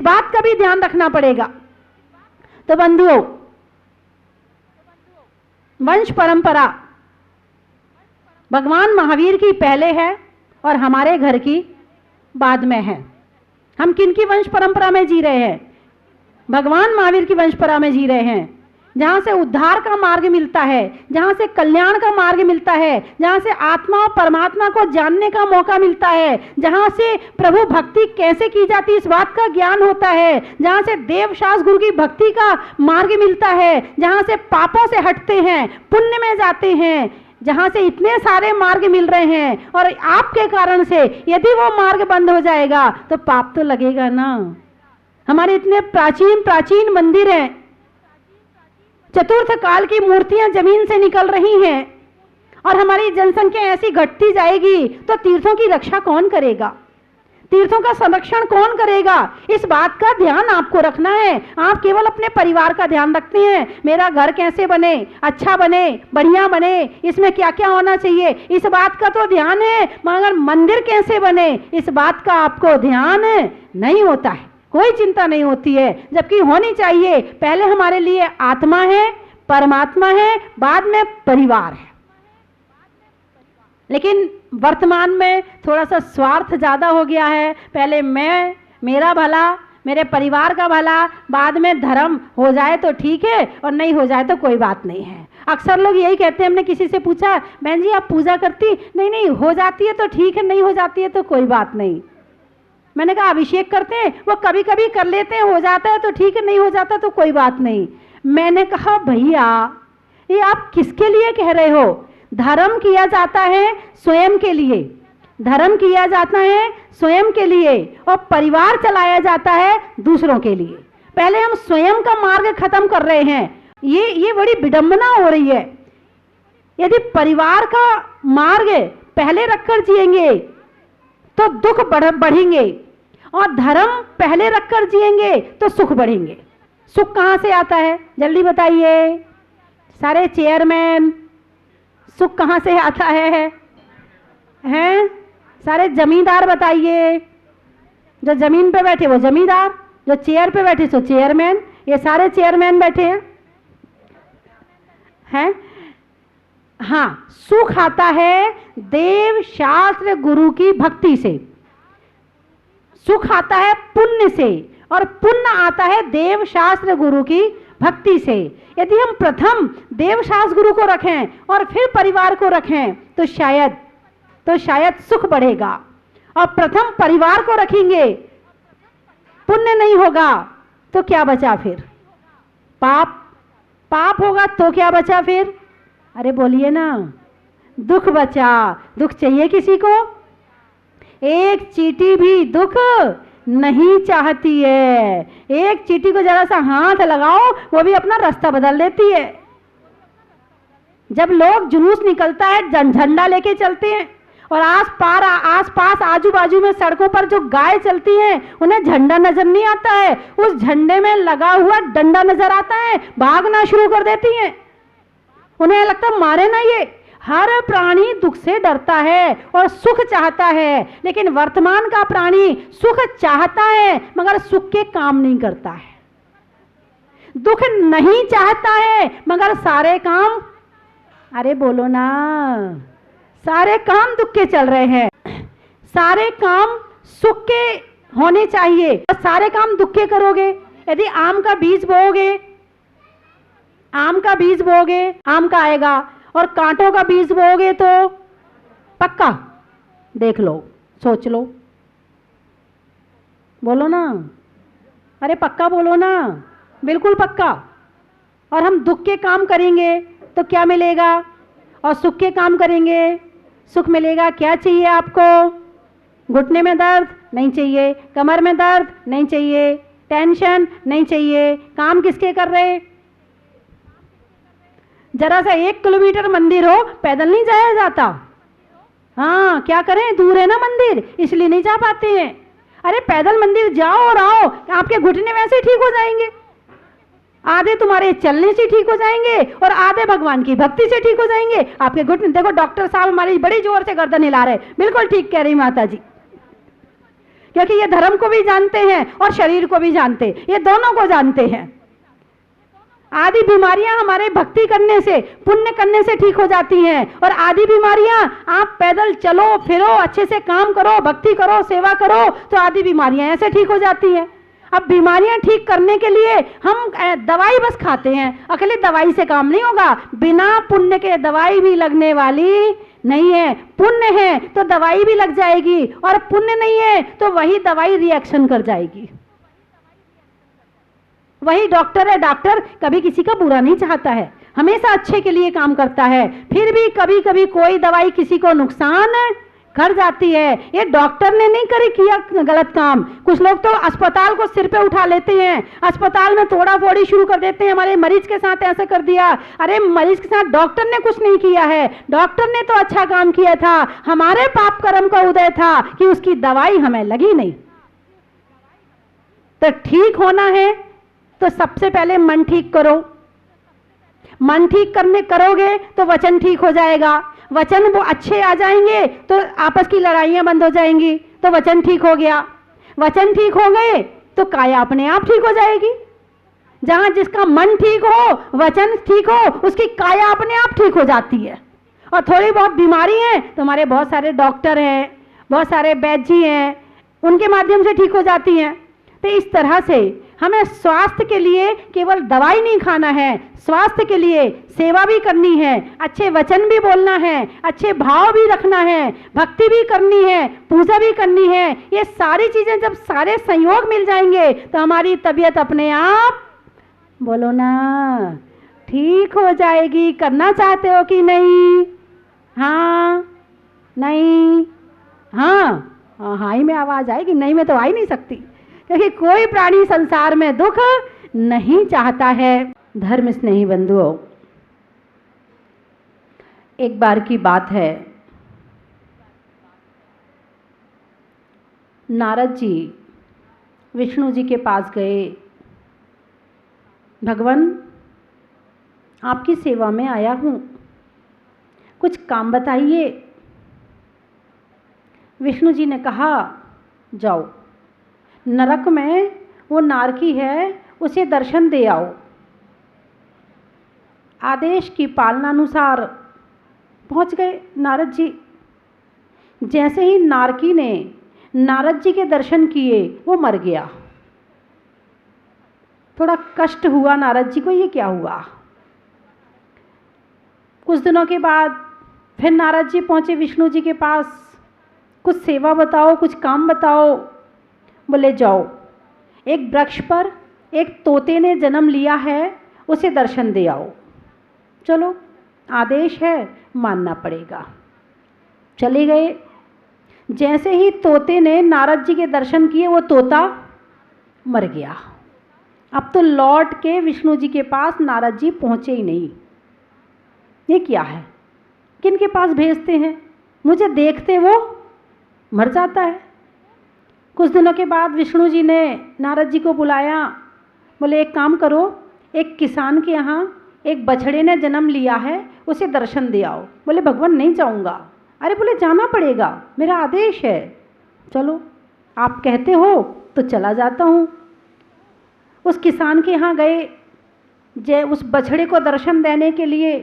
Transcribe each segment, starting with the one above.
बात का भी ध्यान रखना पड़ेगा। तो बंधुओं, वंश परंपरा भगवान महावीर की पहले है और हमारे घर की बाद में है। हम किन की वंश परंपरा में जी रहे हैं? भगवान महावीर की वंश परंपरा में जी रहे हैं, जहां से उद्धार का मार्ग मिलता है, जहां से कल्याण का मार्ग मिलता है, जहां से आत्मा और परमात्मा को जानने का मौका मिलता है, जहां से प्रभु भक्ति कैसे की जाती है इस बात का ज्ञान होता है, जहां से देव शास्त्र गुरु की भक्ति का मार्ग मिलता है, जहां से पापों से हटते हैं, पुण्य में जाते हैं, जहां से इतने सारे मार्ग मिल रहे हैं। और आपके कारण से यदि वो मार्ग बंद हो जाएगा तो पाप तो लगेगा ना। हमारे इतने प्राचीन प्राचीन मंदिर हैं, चतुर्थ काल की मूर्तियां जमीन से निकल रही हैं और हमारी जनसंख्या ऐसी घटती जाएगी तो तीर्थों की रक्षा कौन करेगा? तीर्थों का संरक्षण कौन करेगा? इस बात का ध्यान आपको रखना है। आप केवल अपने परिवार का ध्यान रखते हैं, मेरा घर कैसे बने, अच्छा बने, बढ़िया बने, इसमें क्या क्या होना चाहिए, इस बात का तो ध्यान है, मगर मंदिर कैसे बने इस बात का आपको ध्यान नहीं होता है, कोई चिंता नहीं होती है। जबकि होनी चाहिए। पहले हमारे लिए आत्मा है, परमात्मा है, बाद में परिवार है। लेकिन वर्तमान में थोड़ा सा स्वार्थ ज्यादा हो गया है। पहले मैं, मेरा भला, मेरे परिवार का भला, बाद में धर्म हो जाए तो ठीक है और नहीं हो जाए तो कोई बात नहीं है। अक्सर लोग यही कहते हैं। हमने किसी से पूछा, बहन जी आप पूजा करती? नहीं नहीं, हो जाती है तो ठीक है, नहीं हो जाती है तो कोई बात नहीं। मैंने कहा अभिषेक करते हैं, वो कभी कभी कर लेते हैं, हो जाता है तो ठीक है, नहीं हो जाता तो कोई बात नहीं। मैंने कहा भैया ये आप किसके लिए कह रहे हो? धर्म किया जाता है स्वयं के लिए, धर्म किया जाता है स्वयं के लिए और परिवार चलाया जाता है दूसरों के लिए। पहले हम स्वयं का मार्ग खत्म कर रहे हैं। ये बड़ी विडंबना हो रही है। यदि परिवार का मार्ग पहले रखकर जिएंगे तो दुख बढ़ेंगे और धर्म पहले रखकर जिएंगे तो सुख बढ़ेंगे। सुख कहां से आता है जल्दी बताइए सारे चेयरमैन? सुख कहां से आता है? हैं सारे जमींदार बताइए। जो जमीन पे बैठे वो जमींदार, जो चेयर पे बैठे सो चेयरमैन। ये सारे चेयरमैन बैठे हैं। हाँ, सुख आता है देव शास्त्र गुरु की भक्ति से, सुख आता है पुण्य से और पुण्य आता है देव शास्त्र गुरु की भक्ति से। यदि हम प्रथम देव शास्त्र गुरु को रखें और फिर परिवार को रखें तो शायद सुख बढ़ेगा। और प्रथम परिवार को रखेंगे, पुण्य नहीं होगा तो क्या बचा फिर? पाप होगा तो क्या बचा फिर? अरे बोलिए ना, दुख बचा। दुख चाहिए किसी को? एक चींटी भी दुख नहीं चाहती है। एक चींटी को जरा सा हाथ लगाओ वो भी अपना रास्ता बदल देती है। जब लोग जुलूस निकलता है झंडा लेके चलते हैं और आस पास आजू बाजू में सड़कों पर जो गाय चलती हैं उन्हें झंडा नजर नहीं आता है, उस झंडे में लगा हुआ डंडा नजर आता है, भागना शुरू कर देती हैं। उन्हें लगता मारे ना ये। हर प्राणी दुख से डरता है और सुख चाहता है, लेकिन वर्तमान का प्राणी सुख चाहता है मगर सुख के काम नहीं करता है। दुख नहीं चाहता है मगर सारे काम, अरे बोलो ना, सारे काम दुख के चल रहे हैं। सारे काम सुख के होने चाहिए और सारे काम दुख के करोगे। यदि आम का बीज बोओगे आम का आएगा और कांटों का बीज बोओगे तो पक्का, देख लो, सोच लो, बोलो ना, अरे पक्का बोलो ना, बिल्कुल पक्का। और हम दुख के काम करेंगे तो क्या मिलेगा? और सुख के काम करेंगे सुख मिलेगा। क्या चाहिए आपको? घुटने में दर्द नहीं चाहिए, कमर में दर्द नहीं चाहिए, टेंशन नहीं चाहिए। काम किसके कर रहे? जरा सा 1 किलोमीटर मंदिर हो, पैदल नहीं जाया जाता। हाँ, क्या करें, दूर है ना मंदिर, इसलिए नहीं जा पाते हैं। अरे पैदल मंदिर जाओ और आओ, आपके घुटने वैसे ठीक हो जाएंगे। आधे तुम्हारे चलने से ठीक हो जाएंगे और आधे भगवान की भक्ति से ठीक हो जाएंगे। आपके घुटने, देखो डॉक्टर साहब हमारी बड़ी जोर से गर्दन हिला रहे, बिल्कुल ठीक कह रही माता जी। क्योंकि ये धर्म को भी जानते हैं और शरीर को भी जानते, ये दोनों को जानते हैं। आदि बीमारियां हमारे भक्ति करने से, पुण्य करने से ठीक हो जाती हैं, और आदि बीमारियां आप पैदल चलो फिरो, अच्छे से काम करो, भक्ति करो, सेवा करो, तो आदि बीमारियां ऐसे ठीक हो जाती हैं। अब बीमारियां ठीक करने के लिए हम दवाई बस खाते हैं, अकेले दवाई से काम नहीं होगा। बिना पुण्य के दवाई भी लगने वाली नहीं है। पुण्य है तो दवाई भी लग जाएगी, और पुण्य नहीं है तो वही दवाई रिएक्शन कर जाएगी। वही डॉक्टर है, डॉक्टर कभी किसी का बुरा नहीं चाहता है, हमेशा अच्छे के लिए काम करता है। फिर भी कभी कभी कोई दवाई किसी को नुकसान कर जाती है। ये डॉक्टर ने नहीं करे किया गलत काम। कुछ लोग तो अस्पताल को सिर पे उठा लेते हैं, अस्पताल में तोड़ा फोड़ी शुरू कर देते हैं, हमारे मरीज के साथ ऐसा कर दिया। अरे मरीज के साथ डॉक्टर ने कुछ नहीं किया है, डॉक्टर ने तो अच्छा काम किया था, हमारे पाप कर्म का उदय था कि उसकी दवाई हमें लगी नहीं। तो ठीक होना है तो सबसे पहले मन ठीक करो। मन ठीक करने करोगे तो वचन ठीक हो जाएगा, वचन वो अच्छे आ जाएंगे तो आपस की लड़ाइयां बंद हो जाएंगी, तो वचन ठीक हो गया। वचन ठीक हो गए तो काया अपने आप ठीक हो जाएगी। जहां जिसका मन ठीक हो, वचन ठीक हो, उसकी काया अपने आप ठीक हो जाती है। और थोड़ी बहुत बीमारी है तो हमारे बहुत सारे डॉक्टर हैं, बहुत सारे वैद्य जी हैं, उनके माध्यम से ठीक हो जाती हैं। तो इस तरह से हमें स्वास्थ्य के लिए केवल दवाई नहीं खाना है, स्वास्थ्य के लिए सेवा भी करनी है, अच्छे वचन भी बोलना है, अच्छे भाव भी रखना है, भक्ति भी करनी है, पूजा भी करनी है। ये सारी चीजें जब सारे संयोग मिल जाएंगे तो हमारी तबीयत अपने आप, बोलो ना, ठीक हो जाएगी। करना चाहते हो कि नहीं? हाँ, नहीं, हाँ, हाँ ही में आवाज आएगी, नहीं में तो आ ही नहीं सकती, क्योंकि कोई प्राणी संसार में दुख नहीं चाहता है। धर्म स्नेही बंधुओं, एक बार की बात है, नारद जी विष्णु जी के पास गए। भगवान, आपकी सेवा में आया हूँ, कुछ काम बताइए। विष्णु जी ने कहा, जाओ नरक में वो नारकी है, उसे दर्शन दे आओ। आदेश की पालनानुसार पहुंच गए नारद जी। जैसे ही नारकी ने नारद जी के दर्शन किए, वो मर गया। थोड़ा कष्ट हुआ नारद जी को, ये क्या हुआ। कुछ दिनों के बाद फिर नारद जी पहुंचे विष्णु जी के पास, कुछ सेवा बताओ, कुछ काम बताओ। बोले जाओ, एक वृक्ष पर एक तोते ने जन्म लिया है, उसे दर्शन दे आओ। चलो, आदेश है, मानना पड़ेगा। चले गए। जैसे ही तोते ने नारद जी के दर्शन किए, वो तोता मर गया। अब तो लौट के विष्णु जी के पास नारद जी पहुँचे ही नहीं। ये क्या है, किन के पास भेजते हैं, मुझे देखते वो मर जाता है। कुछ दिनों के बाद विष्णु जी ने नारद जी को बुलाया। बोले एक काम करो, एक किसान के यहाँ एक बछड़े ने जन्म लिया है, उसे दर्शन दे आओ। बोले भगवान नहीं जाऊँगा। अरे बोले जाना पड़ेगा, मेरा आदेश है। चलो, आप कहते हो तो चला जाता हूँ। उस किसान के यहाँ गए, उस बछड़े को दर्शन देने के लिए।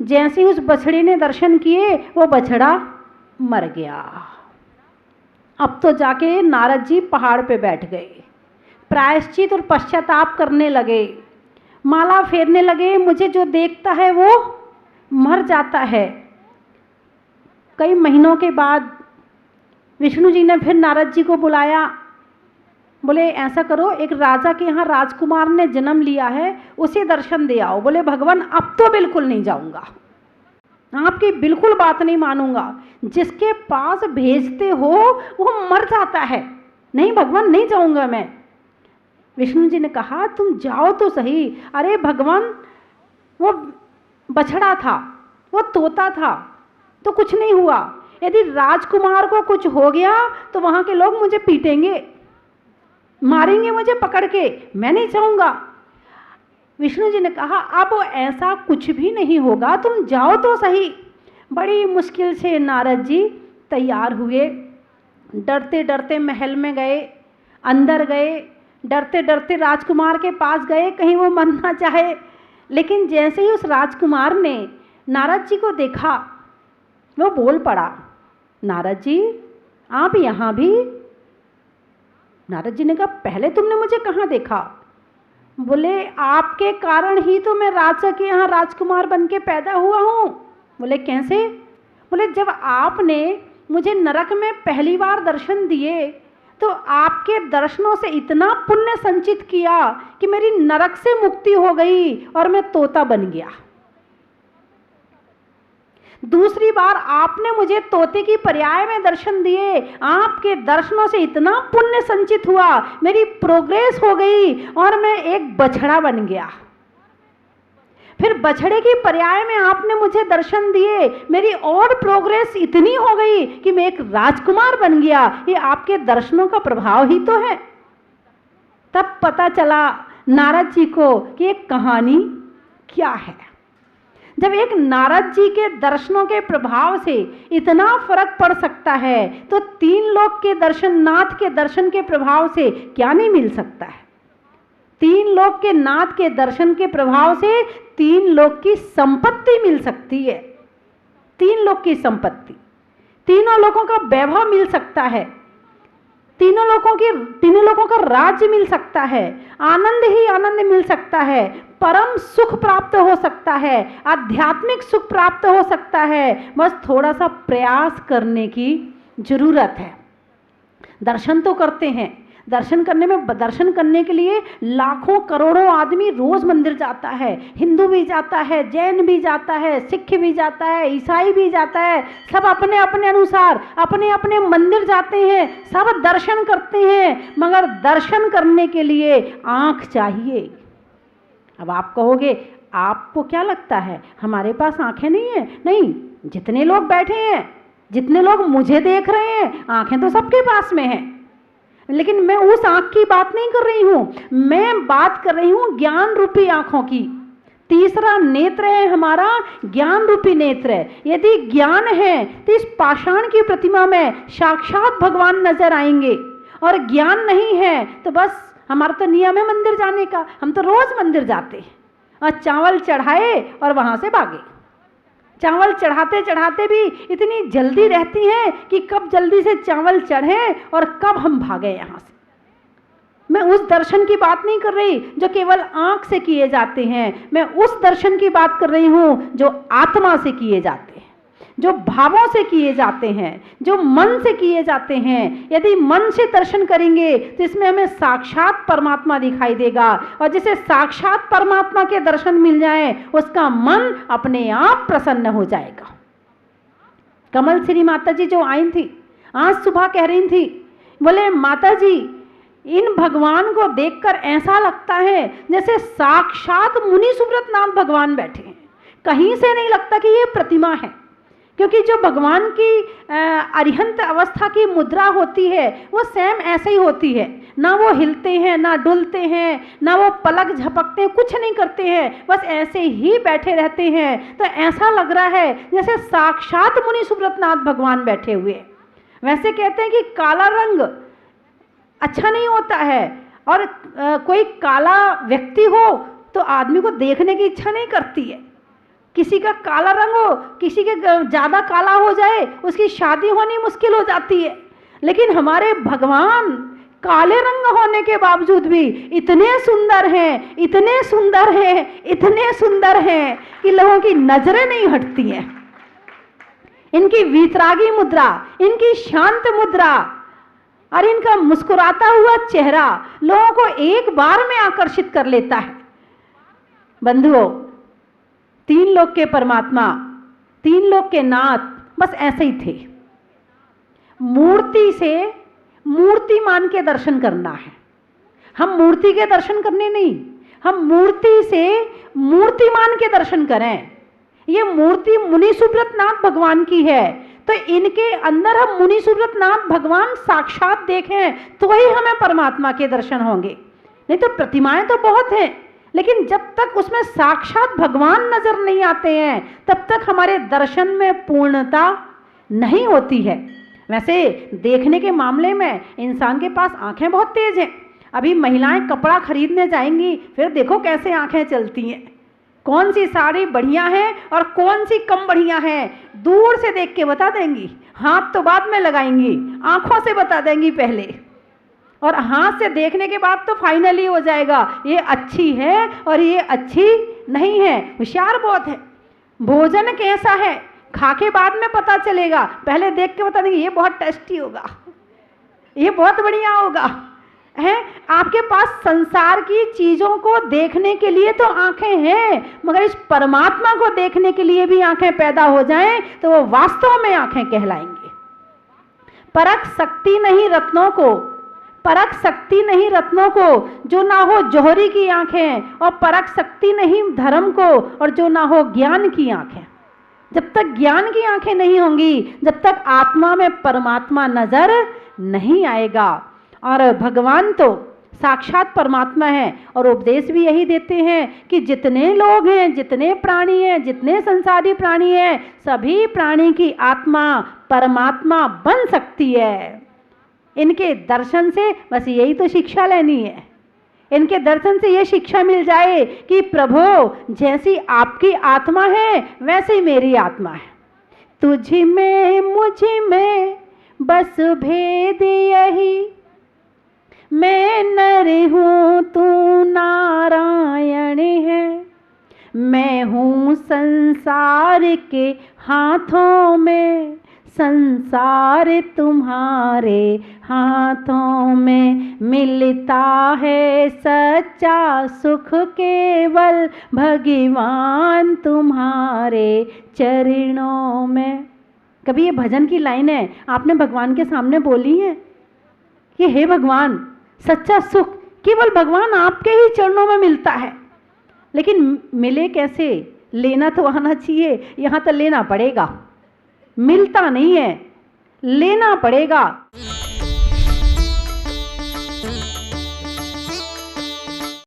जैसे ही उस बछड़े ने दर्शन किए, वो बछड़ा मर गया। अब तो जाके नारद जी पहाड़ पे बैठ गए, प्रायश्चित और पश्चाताप करने लगे, माला फेरने लगे। मुझे जो देखता है वो मर जाता है। कई महीनों के बाद विष्णु जी ने फिर नारद जी को बुलाया। बोले ऐसा करो, एक राजा के यहाँ राजकुमार ने जन्म लिया है, उसे दर्शन दे आओ। बोले भगवान अब तो बिल्कुल नहीं जाऊंगा, आपकी बिल्कुल बात नहीं मानूंगा। जिसके पास भेजते हो वो मर जाता है। नहीं भगवान, नहीं जाऊंगा मैं। विष्णु जी ने कहा तुम जाओ तो सही। अरे भगवान, वो बछड़ा था, वो तोता था, तो कुछ नहीं हुआ। यदि राजकुमार को कुछ हो गया तो वहां के लोग मुझे पीटेंगे, मारेंगे मुझे पकड़ के, मैं नहीं चाहूंगा। विष्णु जी ने कहा अब ऐसा कुछ भी नहीं होगा, तुम जाओ तो सही। बड़ी मुश्किल से नारद जी तैयार हुए, डरते डरते महल में गए, अंदर गए, डरते डरते राजकुमार के पास गए, कहीं वो मरना चाहे। लेकिन जैसे ही उस राजकुमार ने नारद जी को देखा, वो बोल पड़ा, नारद जी आप यहाँ भी? नारद जी ने कहा, पहले तुमने मुझे कहाँ देखा? बोले, आपके कारण ही तो मैं राजा के यहाँ राजकुमार बन के पैदा हुआ हूँ। बोले, कैसे? बोले, जब आपने मुझे नरक में पहली बार दर्शन दिए तो आपके दर्शनों से इतना पुण्य संचित किया कि मेरी नरक से मुक्ति हो गई और मैं तोता बन गया। दूसरी बार आपने मुझे तोते की पर्याय में दर्शन दिए, आपके दर्शनों से इतना पुण्य संचित हुआ, मेरी प्रोग्रेस हो गई और मैं एक बछड़ा बन गया। फिर बछड़े की पर्याय में आपने मुझे दर्शन दिए, मेरी और प्रोग्रेस इतनी हो गई कि मैं एक राजकुमार बन गया। ये आपके दर्शनों का प्रभाव ही तो है। तब पता चला नारद जी को कि ये कहानी क्या है। जब एक नारद जी के दर्शनों के प्रभाव से इतना फर्क पड़ सकता है, तो तीन लोक के दर्शन, नाथ के दर्शन के प्रभाव से क्या नहीं मिल सकता है। तीन लोक के नाथ के दर्शन के प्रभाव से तीन लोक की संपत्ति मिल सकती है। तीन लोक की संपत्ति, तीनों लोगों का वैभव मिल सकता है, तीनों लोगों का राज्य मिल सकता है, आनंद ही आनंद मिल सकता है, परम सुख प्राप्त हो सकता है, आध्यात्मिक सुख प्राप्त हो सकता है। बस थोड़ा सा प्रयास करने की जरूरत है। दर्शन तो करते हैं, दर्शन करने के लिए लाखों करोड़ों आदमी रोज मंदिर जाता है। हिंदू भी जाता है, जैन भी जाता है, सिख भी जाता है, ईसाई भी जाता है। सब अपने अपने अनुसार अपने अपने मंदिर जाते हैं, सब दर्शन करते हैं। मगर दर्शन करने के लिए आंख चाहिए। अब आप कहोगे, आपको क्या लगता है हमारे पास आंखें नहीं है? नहीं, जितने लोग बैठे हैं, जितने लोग मुझे देख रहे हैं, आंखें तो सबके पास में हैं। लेकिन मैं उस आंख की बात नहीं कर रही हूं, मैं बात कर रही हूं ज्ञान रूपी आंखों की। तीसरा नेत्र है हमारा, ज्ञान रूपी नेत्र है। यदि ज्ञान है तो इस पाषाण की प्रतिमा में साक्षात भगवान नजर आएंगे, और ज्ञान नहीं है तो बस हमारा तो नियम है मंदिर जाने का, हम तो रोज मंदिर जाते हैं और चावल चढ़ाए और वहां से भागे। चावल चढ़ाते चढ़ाते भी इतनी जल्दी रहती है कि कब जल्दी से चावल चढ़े और कब हम भागे यहाँ से। मैं उस दर्शन की बात नहीं कर रही जो केवल आंख से किए जाते हैं, मैं उस दर्शन की बात कर रही हूँ जो आत्मा से किए जाते हैं, जो भावों से किए जाते हैं, जो मन से किए जाते हैं। यदि मन से दर्शन करेंगे तो इसमें हमें साक्षात परमात्मा दिखाई देगा, और जिसे साक्षात परमात्मा के दर्शन मिल जाए उसका मन अपने आप प्रसन्न हो जाएगा। कमल श्री माता जी जो आई थी, आज सुबह कह रही थी, बोले माता जी इन भगवान को देखकर ऐसा लगता है जैसे साक्षात मुनि सुब्रत नाथ भगवान बैठे हैं। कहीं से नहीं लगता कि ये प्रतिमा है, क्योंकि जो भगवान की अरिहंत अवस्था की मुद्रा होती है वो सेम ऐसे ही होती है। ना वो हिलते हैं, ना डुलते हैं, ना वो पलक झपकते हैं, कुछ नहीं करते हैं, बस ऐसे ही बैठे रहते हैं। तो ऐसा लग रहा है जैसे साक्षात मुनि सुब्रत नाथ भगवान बैठे हुए। वैसे कहते हैं कि काला रंग अच्छा नहीं होता है, और कोई काला व्यक्ति हो तो आदमी को देखने की इच्छा नहीं करती है। किसी का काला रंग हो, किसी के ज़्यादा काला हो जाए, उसकी शादी होनी मुश्किल हो जाती है। लेकिन हमारे भगवान काले रंग होने के बावजूद भी इतने सुंदर हैं, इतने सुंदर हैं, इतने सुंदर हैं कि लोगों की नजरें नहीं हटती हैं। इनकी वीतरागी मुद्रा, इनकी शांत मुद्रा और इनका मुस्कुराता हुआ चेहरा लोगों को एक बार में आकर्षित कर लेता है। बंधुओं, तीन लोक के परमात्मा, तीन लोक के नाथ बस ऐसे ही थे। मूर्ति से मूर्तिमान के दर्शन करना है। हम मूर्ति के दर्शन करने नहीं, हम मूर्ति से मूर्तिमान के दर्शन करें। ये मूर्ति मुनि सुब्रत नाथ भगवान की है, तो इनके अंदर हम मुनि सुब्रत नाथ भगवान साक्षात देखें तो ही हमें परमात्मा के दर्शन होंगे। नहीं तो प्रतिमाएं तो बहुत हैं, लेकिन जब तक उसमें साक्षात भगवान नजर नहीं आते हैं तब तक हमारे दर्शन में पूर्णता नहीं होती है। वैसे देखने के मामले में इंसान के पास आंखें बहुत तेज हैं। अभी महिलाएं कपड़ा खरीदने जाएंगी, फिर देखो कैसे आंखें चलती हैं, कौन सी साड़ी बढ़िया है और कौन सी कम बढ़िया है, दूर से देख के बता देंगी। हाथ तो बाद में लगाएंगी, आंखों से बता देंगी पहले, और हाथ से देखने के बाद तो फाइनली हो जाएगा ये अच्छी है और ये अच्छी नहीं है। होशियार बहुत है। भोजन कैसा है खा के बाद में पता चलेगा, पहले देख के बता देंगे ये बहुत टेस्टी होगा, ये बहुत बढ़िया होगा। है आपके पास संसार की चीजों को देखने के लिए तो आंखें हैं, मगर इस परमात्मा को देखने के लिए भी आंखें पैदा हो जाएं तो वो वास्तव में आंखें कहलाएंगी। परख सकती नहीं रत्नों को, परख सकती नहीं रत्नों को जो ना हो जौहरी की आंखें, और परख सकती नहीं धर्म को और जो ना हो ज्ञान की आंखें। जब तक ज्ञान की आंखें नहीं होंगी, जब तक आत्मा में परमात्मा नजर नहीं आएगा। और भगवान तो साक्षात परमात्मा है, और उपदेश भी यही देते हैं कि जितने लोग हैं, जितने प्राणी हैं, जितने संसारी प्राणी हैं, सभी प्राणी की आत्मा परमात्मा बन सकती है। इनके दर्शन से बस यही तो शिक्षा लेनी है। इनके दर्शन से ये शिक्षा मिल जाए कि प्रभु जैसी आपकी आत्मा है वैसी मेरी आत्मा है, तुझ में मुझ में बस भेद यही, मैं नर हूँ तू नारायण है, मैं हूँ संसार के हाथों में, संसार तुम्हारे हाथों में, मिलता है सच्चा सुख केवल भगवान तुम्हारे चरणों में। कभी ये भजन की लाइन है आपने भगवान के सामने बोली है कि हे भगवान, सच्चा सुख केवल भगवान आपके ही चरणों में मिलता है। लेकिन मिले कैसे? लेना तो आना चाहिए, यहाँ तो लेना पड़ेगा, मिलता नहीं है, लेना पड़ेगा।